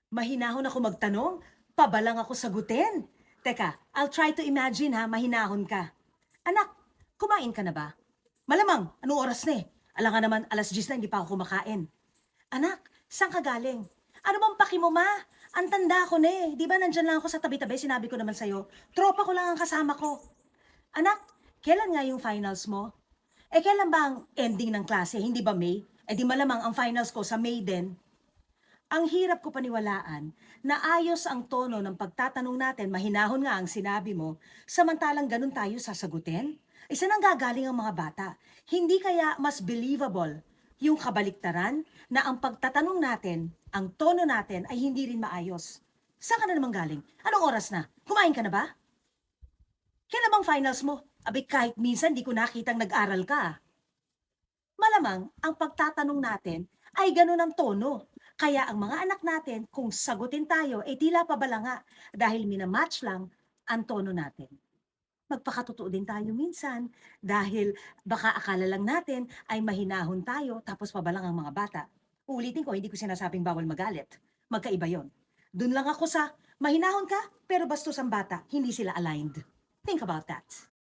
Mahinahon ako magtanong, pabalang ako sagutin. Teka, I'll try to imagine ha, mahinahon ka. Anak, kumain ka na ba? Malamang, anong oras na eh? Alam ka naman, 10:00 na, hindi pa ako kumakain. Anak, saan ka galing? Ano bang paki mo, ma? Ang tanda ko na eh. Di ba nandyan lang ako sa tabi-tabi, sinabi ko naman sa'yo. Tropa ko lang ang kasama ko. Anak, kailan nga yung finals mo? Eh, kailan ba ang ending ng klase? Hindi ba May? Eh, di malamang ang finals ko sa May din. Ang hirap ko paniwalaan na ayos ang tono ng pagtatanong natin, mahinahon nga ang sinabi mo, samantalang ganun tayo sasagutin? Isa nang gagaling ang mga bata. Hindi kaya mas believable yung kabaliktaran na ang pagtatanong natin, ang tono natin ay hindi rin maayos. Saan ka na naman galing? Anong oras na? Kumain ka na ba? Kailan bang finals mo? Abi kahit minsan di ko nakitang nag-aral ka. Malamang ang pagtatanong natin ay ganun ang tono. Kaya ang mga anak natin, kung sagutin tayo, eh tila pabalanga dahil minamatch lang ang tono natin. Magpakatotoo din tayo minsan dahil baka akala lang natin ay mahinahon tayo tapos pabalang ang mga bata. Uulitin ko, hindi ko sinasabing bawal magalit. Magkaiba yon. Doon lang ako sa mahinahon ka pero bastos ang bata, hindi sila aligned. Think about that.